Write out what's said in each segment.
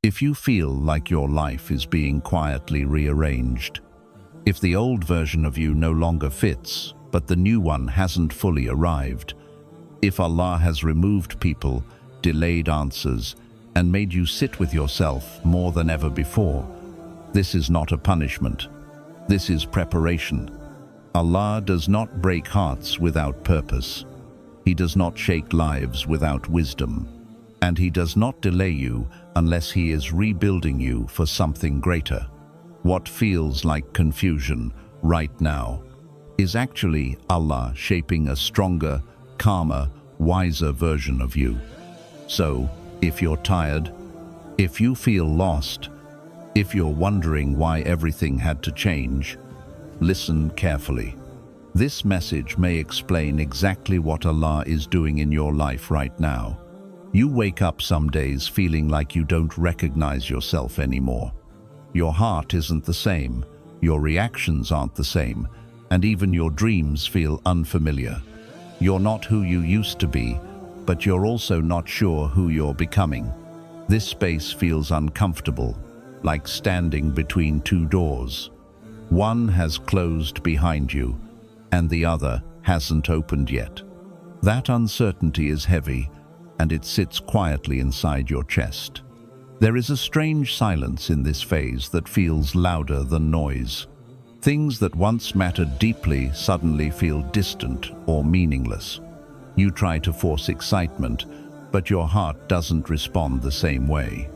If you feel like your life is being quietly rearranged, if the old version of you no longer fits, but the new one hasn't fully arrived, if Allah has removed people, delayed answers, and made you sit with yourself more than ever before, this is not a punishment. This is preparation. Allah does not break hearts without purpose. He does not shake lives without wisdom. And He does not delay you unless He is rebuilding you for something greater. What feels like confusion right now is actually Allah shaping a stronger, calmer, wiser version of you. So, if you're tired, if you feel lost, if you're wondering why everything had to change, listen carefully. This message may explain exactly what Allah is doing in your life right now. You wake up some days feeling like you don't recognize yourself anymore. Your heart isn't the same, your reactions aren't the same, and even your dreams feel unfamiliar. You're not who you used to be, but you're also not sure who you're becoming. This space feels uncomfortable, like standing between two doors. One has closed behind you, and the other hasn't opened yet. That uncertainty is heavy, and it sits quietly inside your chest. There is a strange silence in this phase that feels louder than noise. Things that once mattered deeply suddenly feel distant or meaningless. You try to force excitement, but your heart doesn't respond the same way.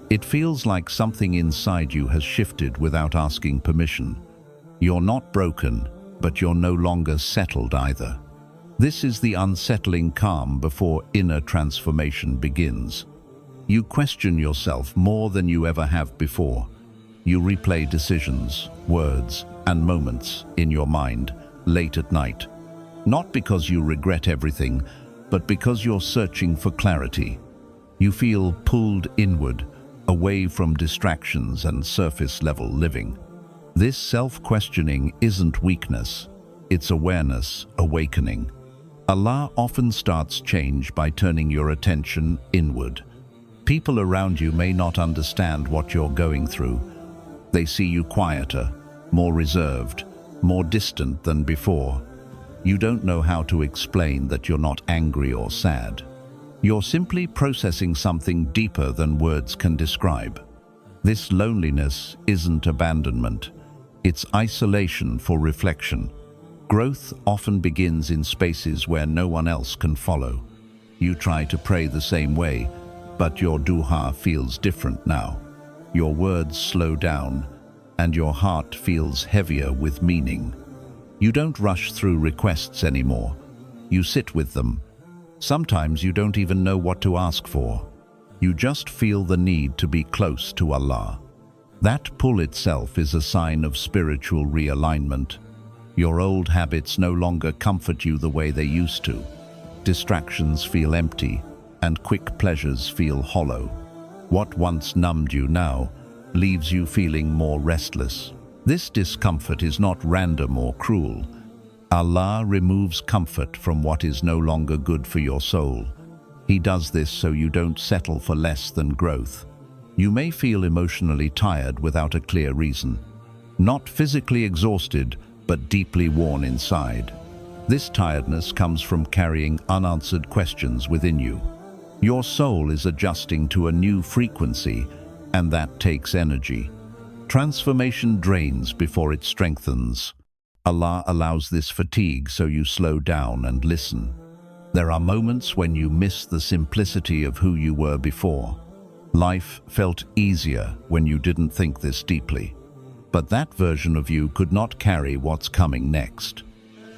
It feels like something inside you has shifted without asking permission. You're not broken, but you're no longer settled either. This is the unsettling calm before inner transformation begins. You question yourself more than you ever have before. You replay decisions, words, and moments in your mind late at night. Not because you regret everything, but because you're searching for clarity. You feel pulled inward, away from distractions and surface-level living. This self-questioning isn't weakness, it's awareness awakening. Allah often starts change by turning your attention inward. People around you may not understand what you're going through. They see you quieter, more reserved, more distant than before. You don't know how to explain that you're not angry or sad. You're simply processing something deeper than words can describe. This loneliness isn't abandonment. It's isolation for reflection. Growth often begins in spaces where no one else can follow. You try to pray the same way, but your duha feels different now. Your words slow down, and your heart feels heavier with meaning. You don't rush through requests anymore. You sit with them. Sometimes you don't even know what to ask for. You just feel the need to be close to Allah. That pull itself is a sign of spiritual realignment. Your old habits no longer comfort you the way they used to. Distractions feel empty, and quick pleasures feel hollow. What once numbed you now leaves you feeling more restless. This discomfort is not random or cruel. Allah removes comfort from what is no longer good for your soul. He does this so you don't settle for less than growth. You may feel emotionally tired without a clear reason. Not physically exhausted, but deeply worn inside. This tiredness comes from carrying unanswered questions within you. Your soul is adjusting to a new frequency, and that takes energy. Transformation drains before it strengthens. Allah allows this fatigue so you slow down and listen. There are moments when you miss the simplicity of who you were before. Life felt easier when you didn't think this deeply. But that version of you could not carry what's coming next.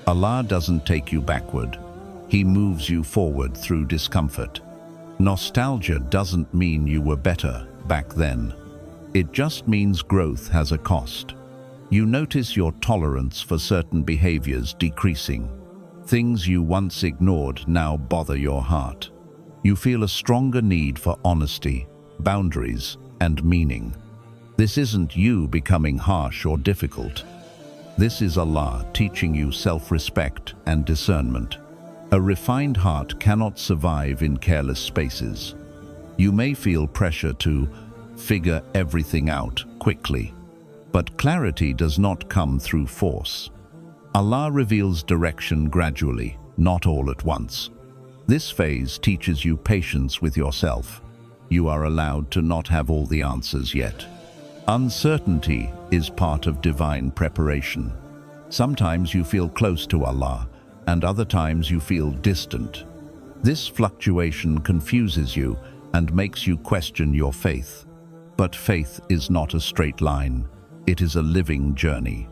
Allah doesn't take you backward. He moves you forward through discomfort. Nostalgia doesn't mean you were better back then. It just means growth has a cost. You notice your tolerance for certain behaviors decreasing. Things you once ignored now bother your heart. You feel a stronger need for honesty, boundaries, and meaning. This isn't you becoming harsh or difficult. This is Allah teaching you self-respect and discernment. A refined heart cannot survive in careless spaces. You may feel pressure to figure everything out quickly. But clarity does not come through force. Allah reveals direction gradually, not all at once. This phase teaches you patience with yourself. You are allowed to not have all the answers yet. Uncertainty is part of divine preparation. Sometimes you feel close to Allah, and other times you feel distant. This fluctuation confuses you and makes you question your faith. But faith is not a straight line. It is a living journey.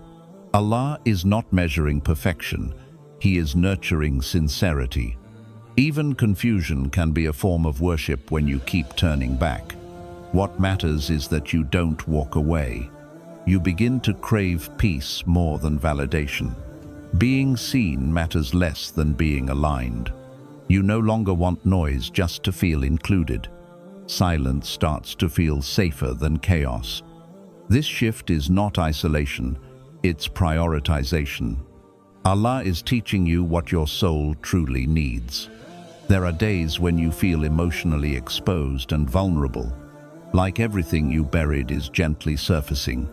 Allah is not measuring perfection. He is nurturing sincerity. Even confusion can be a form of worship when you keep turning back. What matters is that you don't walk away. You begin to crave peace more than validation. Being seen matters less than being aligned. You no longer want noise just to feel included. Silence starts to feel safer than chaos. This shift is not isolation, it's prioritization. Allah is teaching you what your soul truly needs. There are days when you feel emotionally exposed and vulnerable. Like everything you buried is gently surfacing.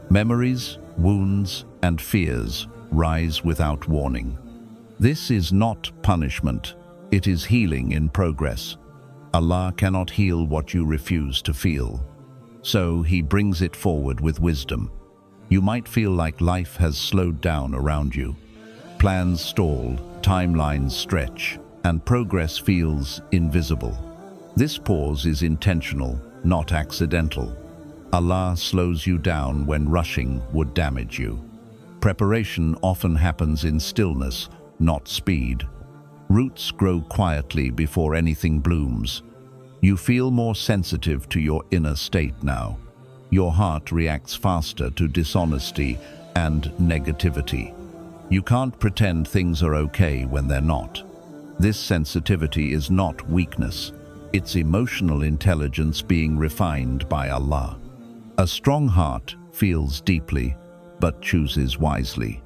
Memories, wounds, and fears rise without warning. This is not punishment, it is healing in progress. Allah cannot heal what you refuse to feel. So He brings it forward with wisdom. You might feel like life has slowed down around you. Plans stall, timelines stretch, and progress feels invisible. This pause is intentional, not accidental. Allah slows you down when rushing would damage you. Preparation often happens in stillness, not speed. Roots grow quietly before anything blooms. You feel more sensitive to your inner state now. Your heart reacts faster to dishonesty and negativity. You can't pretend things are okay when they're not. This sensitivity is not weakness. It's emotional intelligence being refined by Allah. A strong heart feels deeply, but chooses wisely.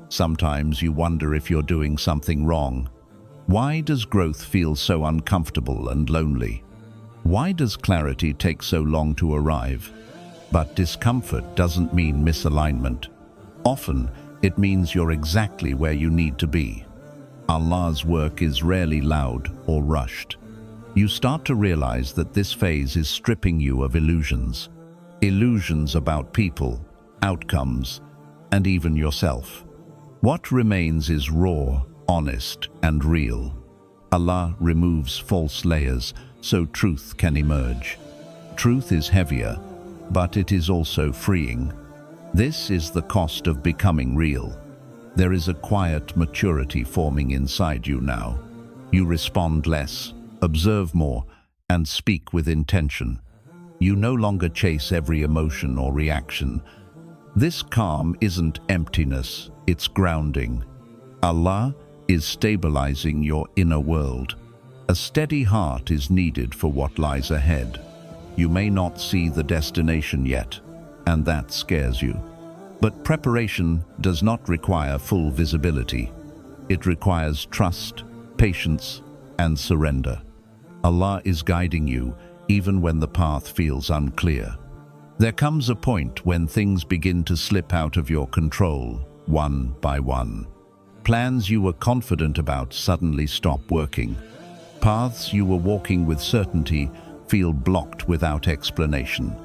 Sometimes you wonder if you're doing something wrong. Why does growth feel so uncomfortable and lonely? Why does clarity take so long to arrive? But discomfort doesn't mean misalignment. Often, it means you're exactly where you need to be. Allah's work is rarely loud or rushed. You start to realize that this phase is stripping you of illusions. Illusions about people, outcomes, and even yourself. What remains is raw, honest, and real. Allah removes false layers so truth can emerge. Truth is heavier, but it is also freeing. This is the cost of becoming real. There is a quiet maturity forming inside you now. You respond less, observe more, and speak with intention. You no longer chase every emotion or reaction. This calm isn't emptiness, it's grounding. Allah is stabilizing your inner world. A steady heart is needed for what lies ahead. You may not see the destination yet, and that scares you. But preparation does not require full visibility. It requires trust, patience, and surrender. Allah is guiding you even when the path feels unclear. There comes a point when things begin to slip out of your control, one by one. Plans you were confident about suddenly stop working. Paths you were walking with certainty feel blocked without explanation.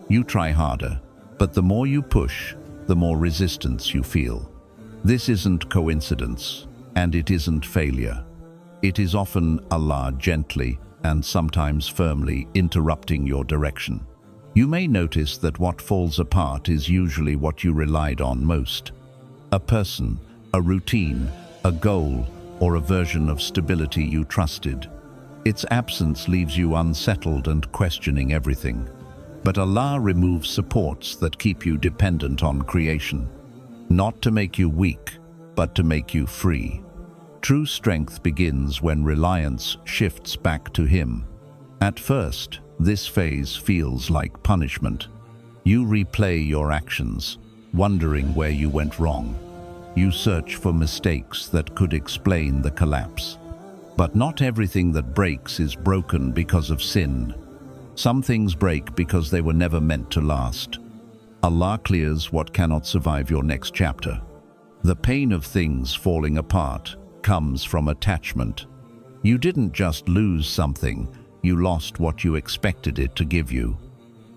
You try harder, but the more you push, the more resistance you feel. This isn't coincidence, and it isn't failure. It is often Allah gently and sometimes firmly interrupting your direction. You may notice that what falls apart is usually what you relied on most. A person, a routine, a goal, or a version of stability you trusted. Its absence leaves you unsettled and questioning everything. But Allah removes supports that keep you dependent on creation. Not to make you weak, but to make you free. True strength begins when reliance shifts back to Him. At first, this phase feels like punishment. You replay your actions, wondering where you went wrong. You search for mistakes that could explain the collapse. But not everything that breaks is broken because of sin. Some things break because they were never meant to last. Allah clears what cannot survive your next chapter. The pain of things falling apart comes from attachment. You didn't just lose something, you lost what you expected it to give you.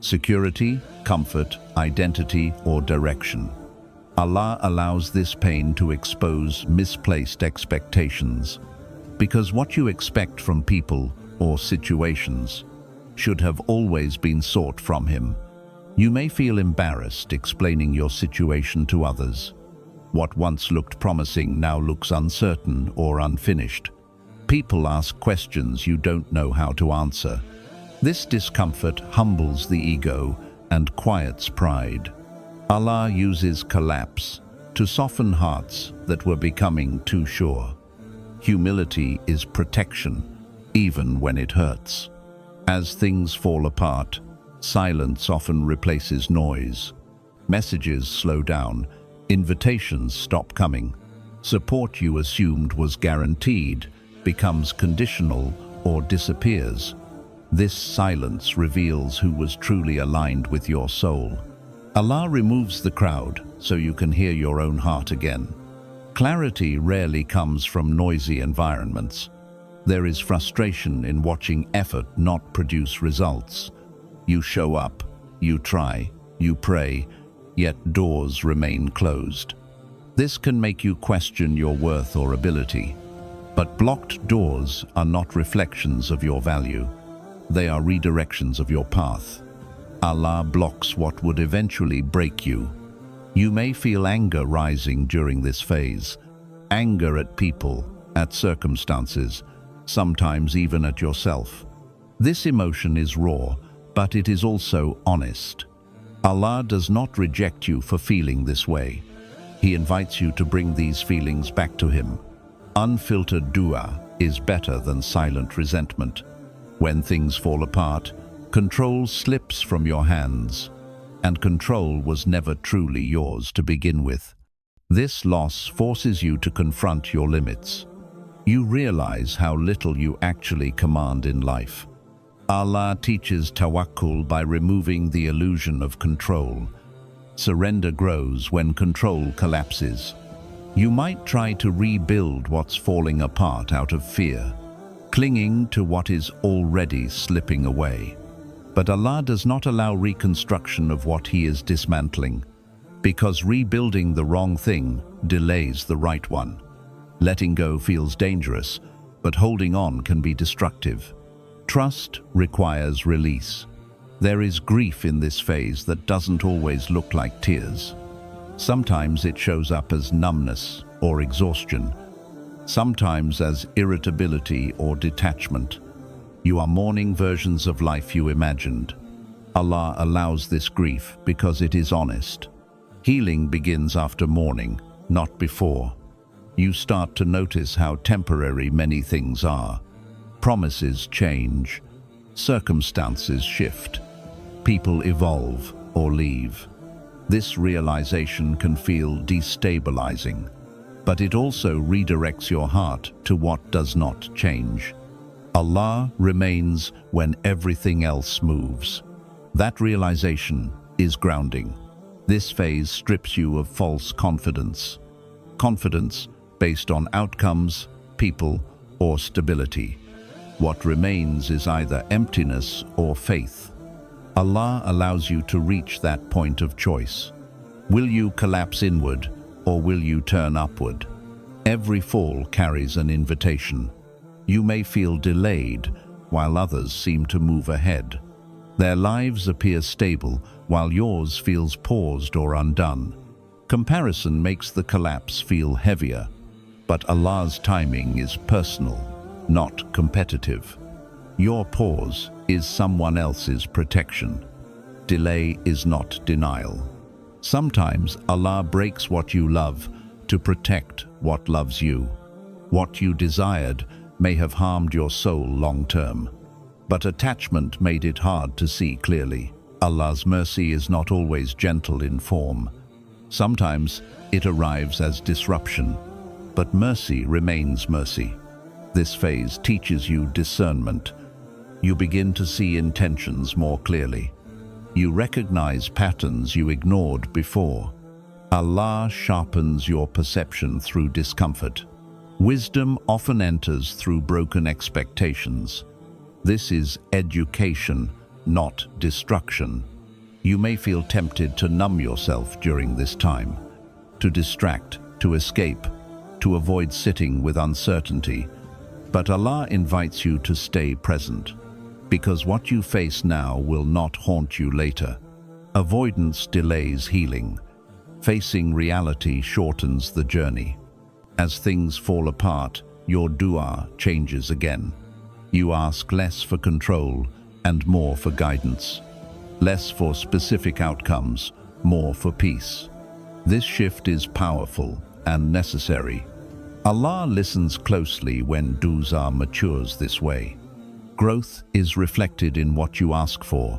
Security, comfort, identity, or direction. Allah allows this pain to expose misplaced expectations, because what you expect from people or situations should have always been sought from Him. You may feel embarrassed explaining your situation to others. What once looked promising now looks uncertain or unfinished. People ask questions you don't know how to answer. This discomfort humbles the ego and quiets pride. Allah uses collapse to soften hearts that were becoming too sure. Humility is protection, even when it hurts. As things fall apart, silence often replaces noise. Messages slow down, invitations stop coming. Support you assumed was guaranteed becomes conditional or disappears. This silence reveals who was truly aligned with your soul. Allah removes the crowd so you can hear your own heart again. Clarity rarely comes from noisy environments. There is frustration in watching effort not produce results. You show up, you try, you pray, yet doors remain closed. This can make you question your worth or ability. But blocked doors are not reflections of your value. They are redirections of your path. Allah blocks what would eventually break you. You may feel anger rising during this phase. Anger at people, at circumstances, sometimes even at yourself. This emotion is raw, but it is also honest. Allah does not reject you for feeling this way. He invites you to bring these feelings back to Him. Unfiltered dua is better than silent resentment. When things fall apart, control slips from your hands, and control was never truly yours to begin with. This loss forces you to confront your limits. You realize how little you actually command in life. Allah teaches tawakkul by removing the illusion of control. Surrender grows when control collapses. You might try to rebuild what's falling apart out of fear, clinging to what is already slipping away. But Allah does not allow reconstruction of what He is dismantling, because rebuilding the wrong thing delays the right one. Letting go feels dangerous, but holding on can be destructive. Trust requires release. There is grief in this phase that doesn't always look like tears. Sometimes it shows up as numbness or exhaustion, sometimes as irritability or detachment. You are mourning versions of life you imagined. Allah allows this grief because it is honest. Healing begins after mourning, not before. You start to notice how temporary many things are. Promises change, circumstances shift, people evolve or leave. This realization can feel destabilizing, but it also redirects your heart to what does not change. Allah remains when everything else moves. That realization is grounding. This phase strips you of false confidence. Confidence based on outcomes, people, or stability. What remains is either emptiness or faith. Allah allows you to reach that point of choice. Will you collapse inward, or will you turn upward? Every fall carries an invitation. You may feel delayed, while others seem to move ahead. Their lives appear stable, while yours feels paused or undone. Comparison makes the collapse feel heavier, but Allah's timing is personal, not competitive. Your pause is someone else's protection. Delay is not denial. Sometimes Allah breaks what you love to protect what loves you. What you desired may have harmed your soul long term, but attachment made it hard to see clearly. Allah's mercy is not always gentle in form. Sometimes it arrives as disruption, but mercy remains mercy. This phase teaches you discernment. You begin to see intentions more clearly. You recognize patterns you ignored before. Allah sharpens your perception through discomfort. Wisdom often enters through broken expectations. This is education, not destruction. You may feel tempted to numb yourself during this time, to distract, to escape, to avoid sitting with uncertainty. But Allah invites you to stay present, because what you face now will not haunt you later. Avoidance delays healing. Facing reality shortens the journey. As things fall apart, your dua changes again. You ask less for control and more for guidance. Less for specific outcomes, more for peace. This shift is powerful and necessary. Allah listens closely when du'a matures this way. Growth is reflected in what you ask for.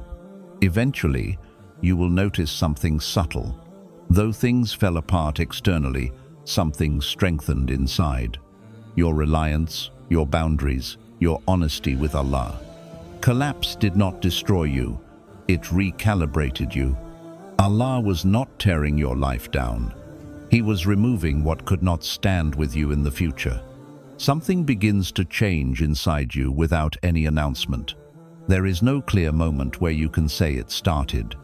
Eventually, you will notice something subtle. Though things fell apart externally, something strengthened inside. Your reliance, your boundaries, your honesty with Allah. Collapse did not destroy you, it recalibrated you. Allah was not tearing your life down. He was removing what could not stand with you in the future. Something begins to change inside you without any announcement. There is no clear moment where you can say it started.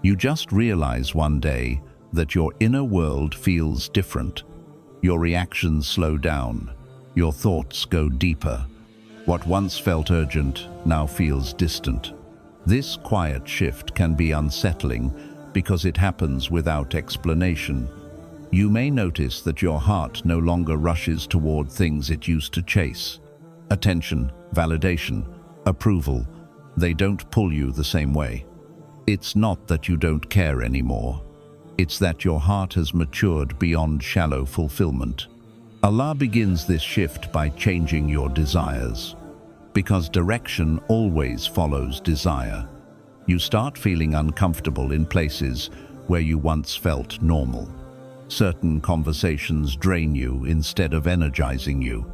You just realize one day that your inner world feels different. Your reactions slow down. Your thoughts go deeper. What once felt urgent now feels distant. This quiet shift can be unsettling because it happens without explanation. You may notice that your heart no longer rushes toward things it used to chase. Attention, validation, approval, they don't pull you the same way. It's not that you don't care anymore. It's that your heart has matured beyond shallow fulfillment. Allah begins this shift by changing your desires. Because direction always follows desire. You start feeling uncomfortable in places where you once felt normal. Certain conversations drain you instead of energizing you.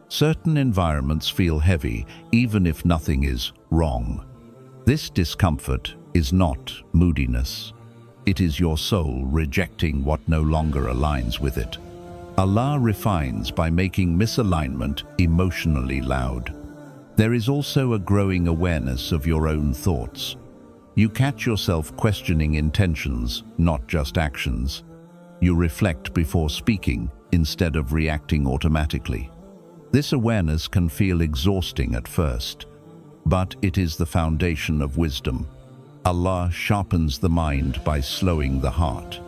Certain environments feel heavy, even if nothing is wrong. This discomfort is not moodiness. It is your soul rejecting what no longer aligns with it. Allah refines by making misalignment emotionally loud. There is also a growing awareness of your own thoughts. You catch yourself questioning intentions, not just actions. You reflect before speaking instead of reacting automatically. This awareness can feel exhausting at first, but it is the foundation of wisdom. Allah sharpens the mind by slowing the heart.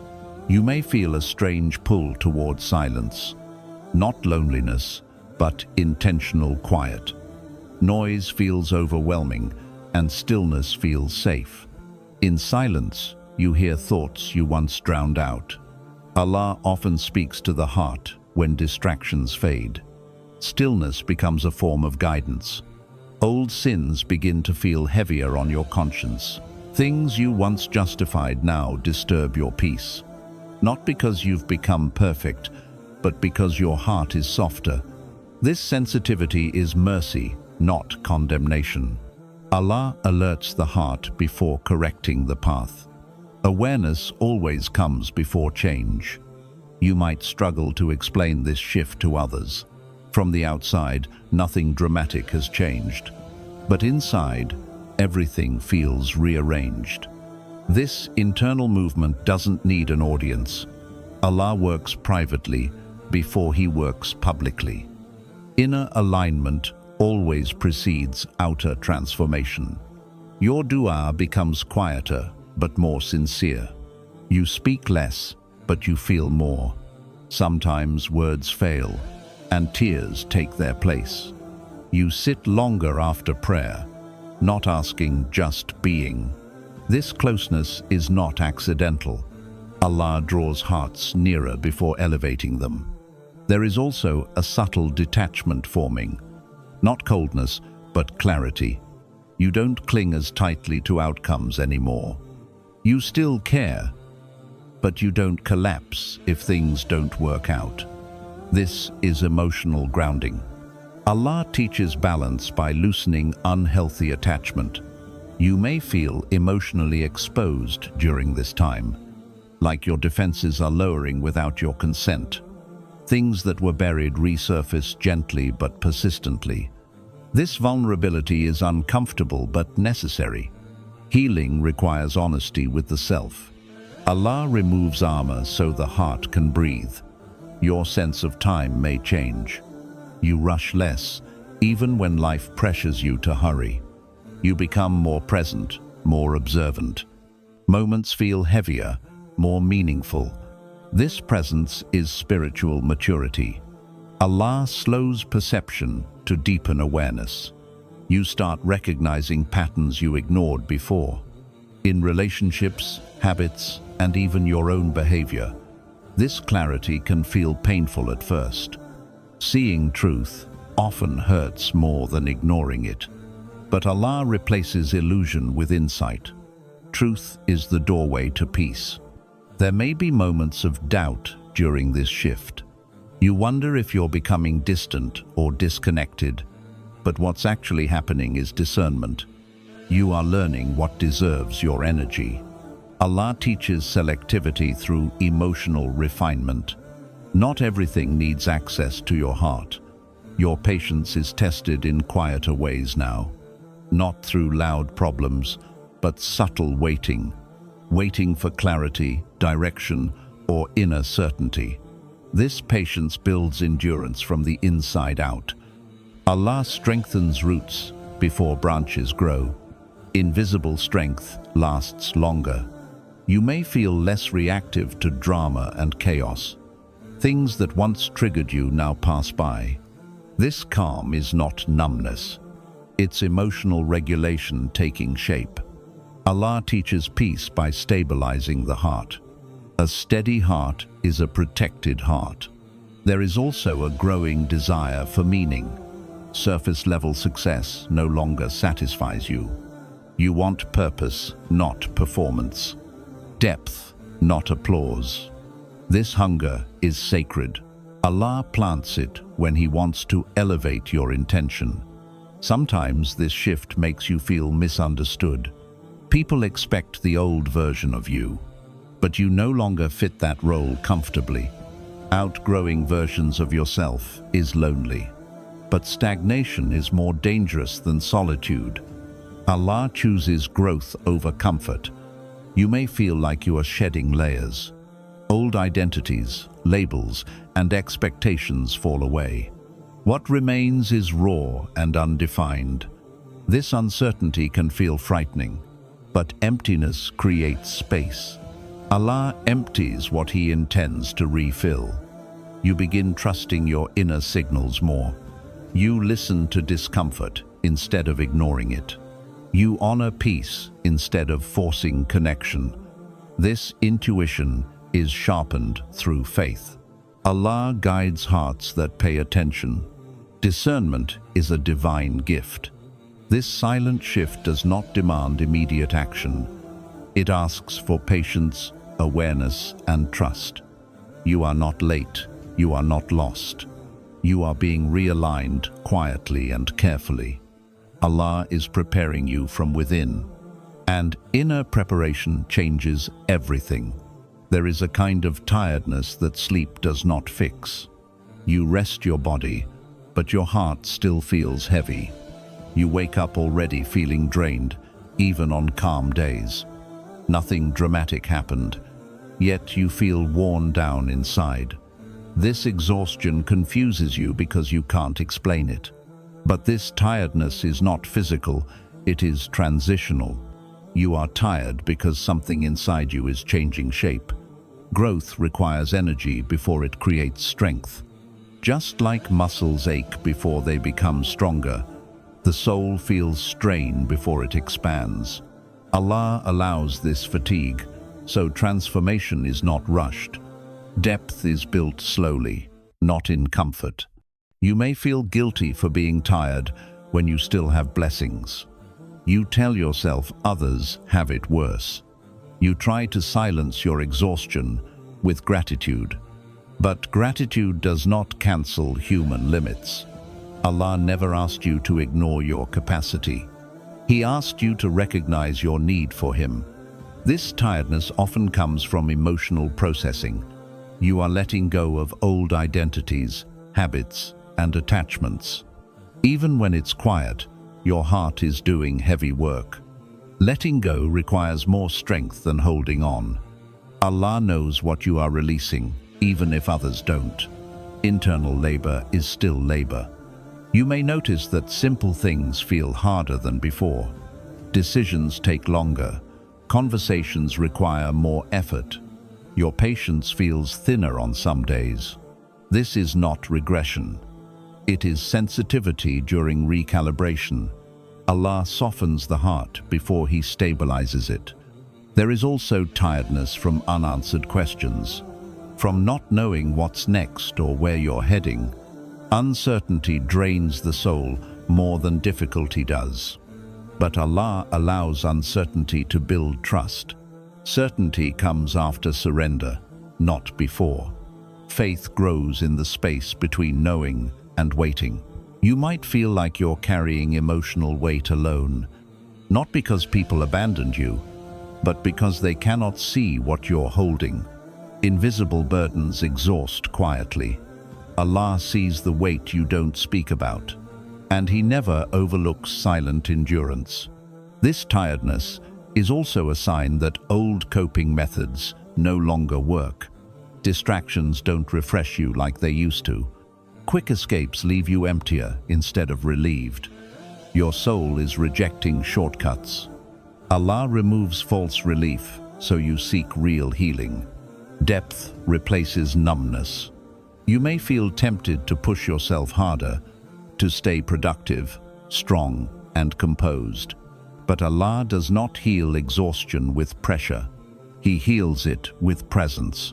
You may feel a strange pull toward silence, not loneliness, but intentional quiet. Noise feels overwhelming, and stillness feels safe. In silence, you hear thoughts you once drowned out. Allah often speaks to the heart when distractions fade. Stillness becomes a form of guidance. Old sins begin to feel heavier on your conscience. Things you once justified now disturb your peace. Not because you've become perfect, but because your heart is softer. This sensitivity is mercy, not condemnation. Allah alerts the heart before correcting the path. Awareness always comes before change. You might struggle to explain this shift to others. From the outside, nothing dramatic has changed. But inside, everything feels rearranged. This internal movement doesn't need an audience. Allah works privately before He works publicly. Inner alignment always precedes outer transformation. Your dua becomes quieter but more sincere. You speak less, but you feel more. Sometimes words fail, and tears take their place. You sit longer after prayer, not asking, just being. This closeness is not accidental. Allah draws hearts nearer before elevating them. There is also a subtle detachment forming. Not coldness, but clarity. You don't cling as tightly to outcomes anymore. You still care, but you don't collapse if things don't work out. This is emotional grounding. Allah teaches balance by loosening unhealthy attachment. You may feel emotionally exposed during this time, like your defenses are lowering without your consent. Things that were buried resurface gently but persistently. This vulnerability is uncomfortable but necessary. Healing requires honesty with the self. Allah removes armor so the heart can breathe. Your sense of time may change. You rush less, even when life pressures you to hurry. You become more present, more observant. Moments feel heavier, more meaningful. This presence is spiritual maturity. Allah slows perception to deepen awareness. You start recognizing patterns you ignored before. In relationships, habits, and even your own behavior. This clarity can feel painful at first. Seeing truth often hurts more than ignoring it. But Allah replaces illusion with insight. Truth is the doorway to peace. There may be moments of doubt during this shift. You wonder if you're becoming distant or disconnected, but what's actually happening is discernment. You are learning what deserves your energy. Allah teaches selectivity through emotional refinement. Not everything needs access to your heart. Your patience is tested in quieter ways now. Not through loud problems, but subtle waiting. Waiting for clarity, direction, or inner certainty. This patience builds endurance from the inside out. Allah strengthens roots before branches grow. Invisible strength lasts longer. You may feel less reactive to drama and chaos. Things that once triggered you now pass by. This calm is not numbness. It's emotional regulation taking shape. Allah teaches peace by stabilizing the heart. A steady heart is a protected heart. There is also a growing desire for meaning. Surface-level success no longer satisfies you. You want purpose, not performance. Depth, not applause. This hunger is sacred. Allah plants it when He wants to elevate your intention. Sometimes this shift makes you feel misunderstood. People expect the old version of you, but you no longer fit that role comfortably. Outgrowing versions of yourself is lonely, but stagnation is more dangerous than solitude. Allah chooses growth over comfort. You may feel like you are shedding layers. Old identities, labels, and expectations fall away. What remains is raw and undefined. This uncertainty can feel frightening, but emptiness creates space. Allah empties what He intends to refill. You begin trusting your inner signals more. You listen to discomfort instead of ignoring it. You honor peace instead of forcing connection. This intuition is sharpened through faith. Allah guides hearts that pay attention. Discernment is a divine gift. This silent shift does not demand immediate action. It asks for patience, awareness, and trust. You are not late. You are not lost. You are being realigned quietly and carefully. Allah is preparing you from within, and inner preparation changes everything. There is a kind of tiredness that sleep does not fix. You rest your body, but your heart still feels heavy. You wake up already feeling drained, even on calm days. Nothing dramatic happened, yet you feel worn down inside. This exhaustion confuses you because you can't explain it. But this tiredness is not physical, it is transitional. You are tired because something inside you is changing shape. Growth requires energy before it creates strength. Just like muscles ache before they become stronger, the soul feels strain before it expands. Allah allows this fatigue, so transformation is not rushed. Depth is built slowly, not in comfort. You may feel guilty for being tired when you still have blessings. You tell yourself others have it worse. You try to silence your exhaustion with gratitude. But gratitude does not cancel human limits. Allah never asked you to ignore your capacity. He asked you to recognize your need for Him. This tiredness often comes from emotional processing. You are letting go of old identities, habits, and attachments. Even when it's quiet, your heart is doing heavy work. Letting go requires more strength than holding on. Allah knows what you are releasing, even if others don't. Internal labor is still labor. You may notice that simple things feel harder than before. Decisions take longer. Conversations require more effort. Your patience feels thinner on some days. This is not regression. It is sensitivity during recalibration. Allah softens the heart before He stabilizes it. There is also tiredness from unanswered questions, from not knowing what's next or where you're heading. Uncertainty drains the soul more than difficulty does. But Allah allows uncertainty to build trust. Certainty comes after surrender, not before. Faith grows in the space between knowing and waiting. You might feel like you're carrying emotional weight alone, not because people abandoned you, but because they cannot see what you're holding. Invisible burdens exhaust quietly. Allah sees the weight you don't speak about, and He never overlooks silent endurance. This tiredness is also a sign that old coping methods no longer work. Distractions don't refresh you like they used to. Quick escapes leave you emptier instead of relieved. Your soul is rejecting shortcuts. Allah removes false relief, so you seek real healing. Depth replaces numbness. You may feel tempted to push yourself harder, to stay productive, strong, and composed. But Allah does not heal exhaustion with pressure. He heals it with presence.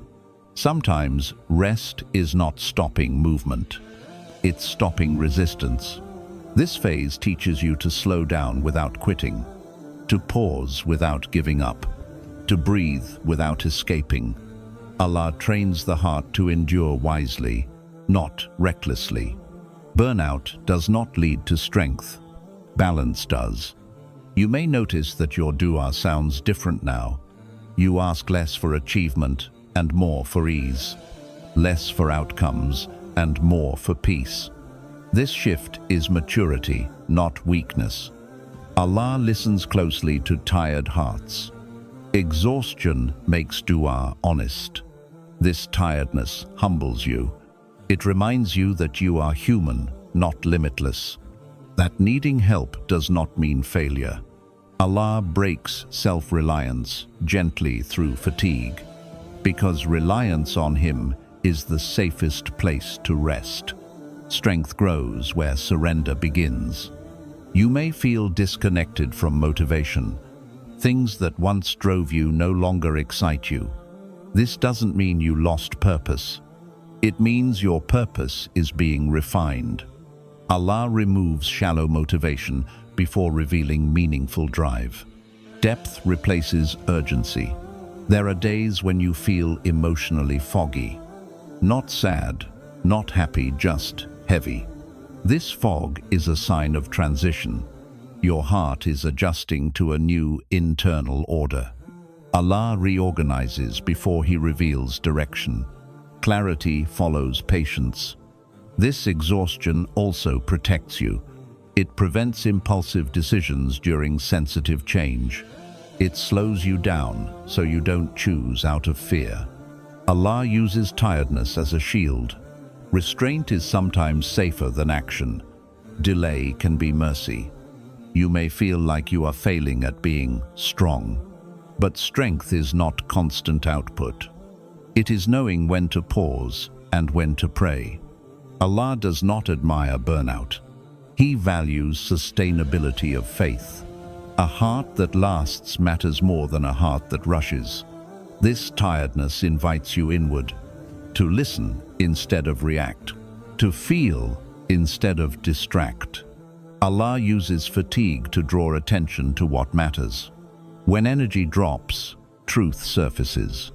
Sometimes rest is not stopping movement. It's stopping resistance. This phase teaches you to slow down without quitting, to pause without giving up, to breathe without escaping. Allah trains the heart to endure wisely, not recklessly. Burnout does not lead to strength. Balance does. You may notice that your dua sounds different now. You ask less for achievement and more for ease, less for outcomes and more for peace. This shift is maturity, not weakness. Allah listens closely to tired hearts. Exhaustion makes dua honest. This tiredness humbles you. It reminds you that you are human, not limitless. That needing help does not mean failure. Allah breaks self-reliance gently through fatigue, because reliance on Him is the safest place to rest. Strength grows where surrender begins. You may feel disconnected from motivation. Things that once drove you no longer excite you. This doesn't mean you lost purpose. It means your purpose is being refined. Allah removes shallow motivation before revealing meaningful drive. Depth replaces urgency. There are days when you feel emotionally foggy. Not sad, not happy, just heavy. This fog is a sign of transition. Your heart is adjusting to a new internal order. Allah reorganizes before He reveals direction. Clarity follows patience. This exhaustion also protects you. It prevents impulsive decisions during sensitive change. It slows you down so you don't choose out of fear. Allah uses tiredness as a shield. Restraint is sometimes safer than action. Delay can be mercy. You may feel like you are failing at being strong, but strength is not constant output. It is knowing when to pause and when to pray. Allah does not admire burnout. He values sustainability of faith. A heart that lasts matters more than a heart that rushes. This tiredness invites you inward, to listen instead of react, to feel instead of distract. Allah uses fatigue to draw attention to what matters. When energy drops, truth surfaces.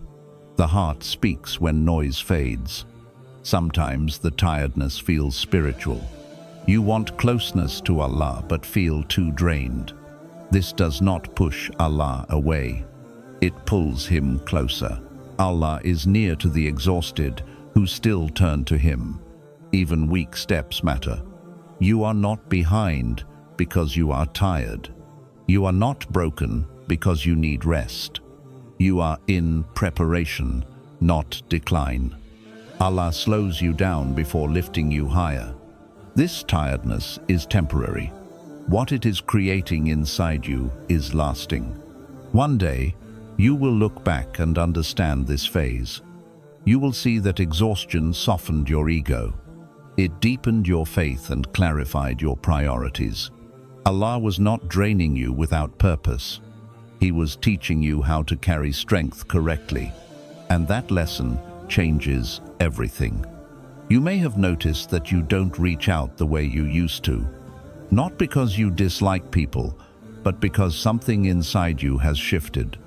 The heart speaks when noise fades. Sometimes the tiredness feels spiritual. You want closeness to Allah but feel too drained. This does not push Allah away. It pulls Him closer. Allah is near to the exhausted who still turn to Him. Even weak steps matter. You are not behind because you are tired. You are not broken because you need rest. You are in preparation, not decline. Allah slows you down before lifting you higher. This tiredness is temporary. What it is creating inside you is lasting. One day, you will look back and understand this phase. You will see that exhaustion softened your ego. It deepened your faith and clarified your priorities. Allah was not draining you without purpose. He was teaching you how to carry strength correctly. And that lesson changes everything. You may have noticed that you don't reach out the way you used to. Not because you dislike people, but because something inside you has shifted.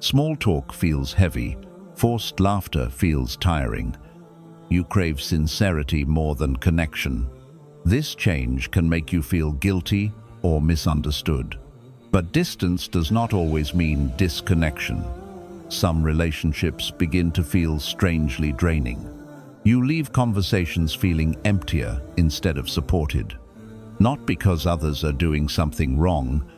Small talk feels heavy. Forced laughter feels tiring. You crave sincerity more than connection. This change can make you feel guilty or misunderstood. But distance does not always mean disconnection. Some relationships begin to feel strangely draining. You leave conversations feeling emptier instead of supported. Not because others are doing something wrong,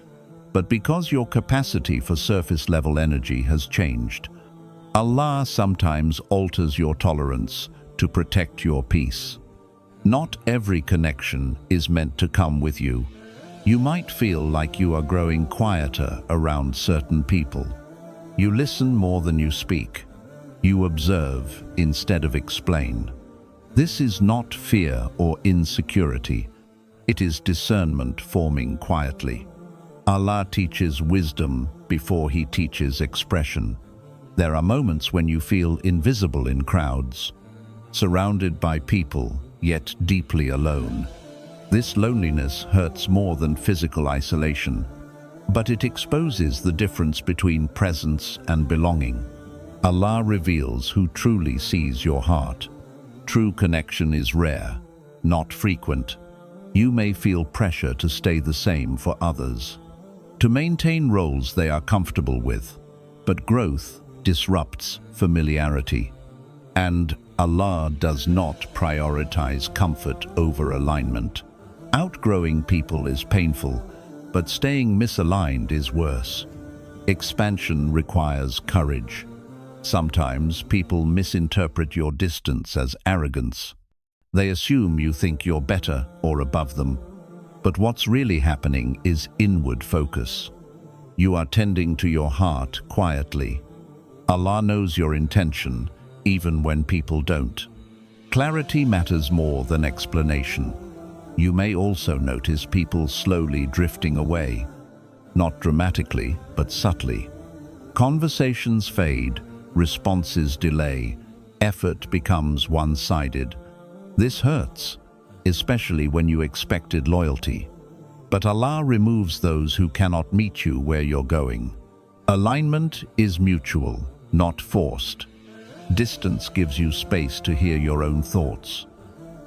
but because your capacity for surface-level energy has changed. Allah sometimes alters your tolerance to protect your peace. Not every connection is meant to come with you. You might feel like you are growing quieter around certain people. You listen more than you speak. You observe instead of explain. This is not fear or insecurity. It is discernment forming quietly. Allah teaches wisdom before He teaches expression. There are moments when you feel invisible in crowds, surrounded by people, yet deeply alone. This loneliness hurts more than physical isolation, but it exposes the difference between presence and belonging. Allah reveals who truly sees your heart. True connection is rare, not frequent. You may feel pressure to stay the same for others, to maintain roles they are comfortable with, but growth disrupts familiarity. And Allah does not prioritize comfort over alignment. Outgrowing people is painful, but staying misaligned is worse. Expansion requires courage. Sometimes people misinterpret your distance as arrogance. They assume you think you're better or above them. But what's really happening is inward focus. You are tending to your heart quietly. Allah knows your intention, even when people don't. Clarity matters more than explanation. You may also notice people slowly drifting away, not dramatically, but subtly. Conversations fade, responses delay, effort becomes one-sided. This hurts, especially when you expected loyalty. But Allah removes those who cannot meet you where you're going. Alignment is mutual, not forced. Distance gives you space to hear your own thoughts,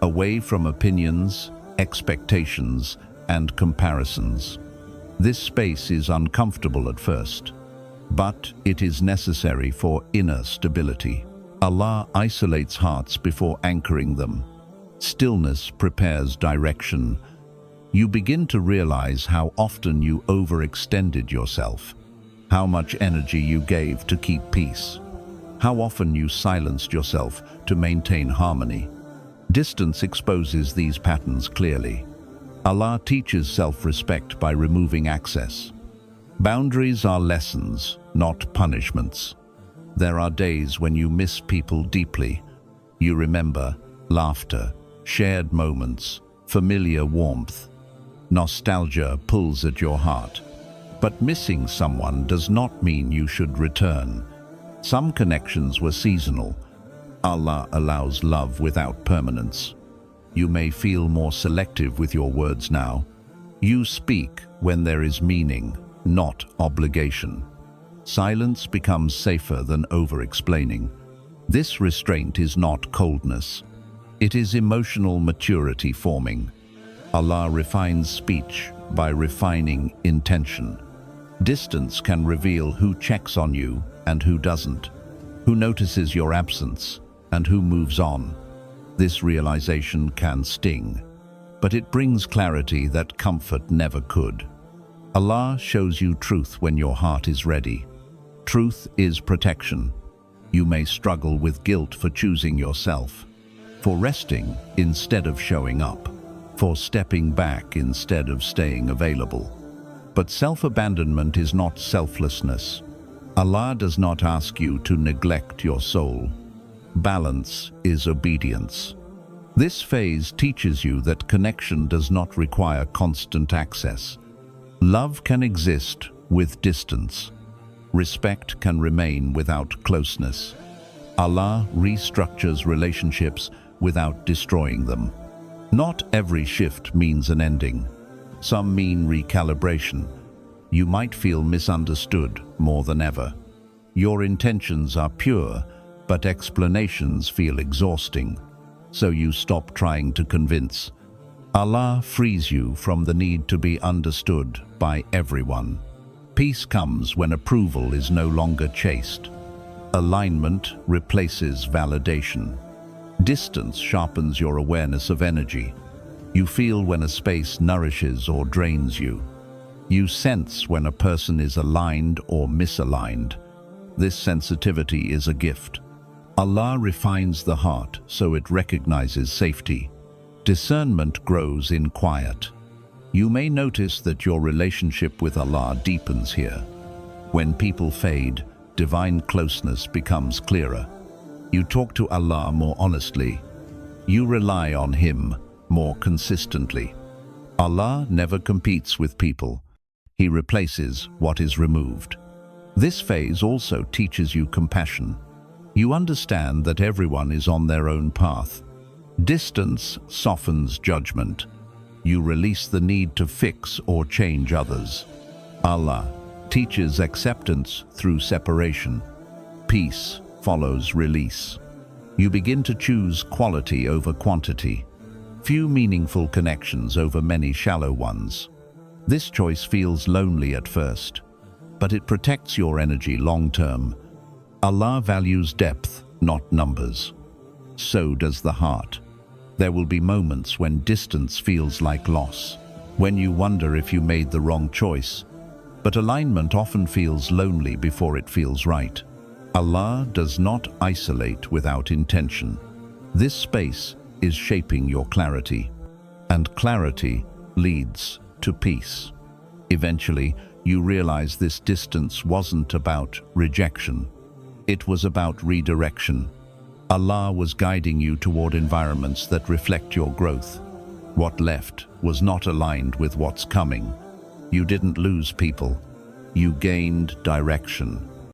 away from opinions, expectations, and comparisons. This space is uncomfortable at first, but it is necessary for inner stability. Allah isolates hearts before anchoring them. Stillness prepares direction. You begin to realize how often you overextended yourself, how much energy you gave to keep peace, how often you silenced yourself to maintain harmony. Distance exposes these patterns clearly. Allah teaches self-respect by removing access. Boundaries are lessons, not punishments. There are days when you miss people deeply. You remember laughter, shared moments, familiar warmth. Nostalgia pulls at your heart. But missing someone does not mean you should return. Some connections were seasonal. Allah allows love without permanence. You may feel more selective with your words now. You speak when there is meaning, not obligation. Silence becomes safer than over-explaining. This restraint is not coldness. It is emotional maturity forming. Allah refines speech by refining intention. Distance can reveal who checks on you and who doesn't, who notices your absence and who moves on. This realization can sting, but it brings clarity that comfort never could. Allah shows you truth when your heart is ready. Truth is protection. You may struggle with guilt for choosing yourself, for resting instead of showing up, for stepping back instead of staying available. But self-abandonment is not selflessness. Allah does not ask you to neglect your soul. Balance is obedience. This phase teaches you that connection does not require constant access. Love can exist with distance. Respect can remain without closeness. Allah restructures relationships without destroying them. Not every shift means an ending. Some mean recalibration. You might feel misunderstood more than ever. Your intentions are pure, but explanations feel exhausting. So you stop trying to convince. Allah frees you from the need to be understood by everyone. Peace comes when approval is no longer chased. Alignment replaces validation. Distance sharpens your awareness of energy. You feel when a space nourishes or drains you. You sense when a person is aligned or misaligned. This sensitivity is a gift. Allah refines the heart so it recognizes safety. Discernment grows in quiet. You may notice that your relationship with Allah deepens here. When people fade, divine closeness becomes clearer. You talk to Allah more honestly. You rely on Him more consistently. Allah never competes with people. He replaces what is removed. This phase also teaches you compassion. You understand that everyone is on their own path. Distance softens judgment. You release the need to fix or change others. Allah teaches acceptance through separation. Peace follows release. You begin to choose quality over quantity. Few meaningful connections over many shallow ones. This choice feels lonely at first, but it protects your energy long-term. Allah values depth, not numbers. So does the heart. There will be moments when distance feels like loss, when you wonder if you made the wrong choice. But alignment often feels lonely before it feels right. Allah does not isolate without intention. This space is shaping your clarity, and clarity leads to peace. Eventually, you realize this distance wasn't about rejection. It was about redirection. Allah was guiding you toward environments that reflect your growth. What left was not aligned with what's coming. You didn't lose people. You gained direction.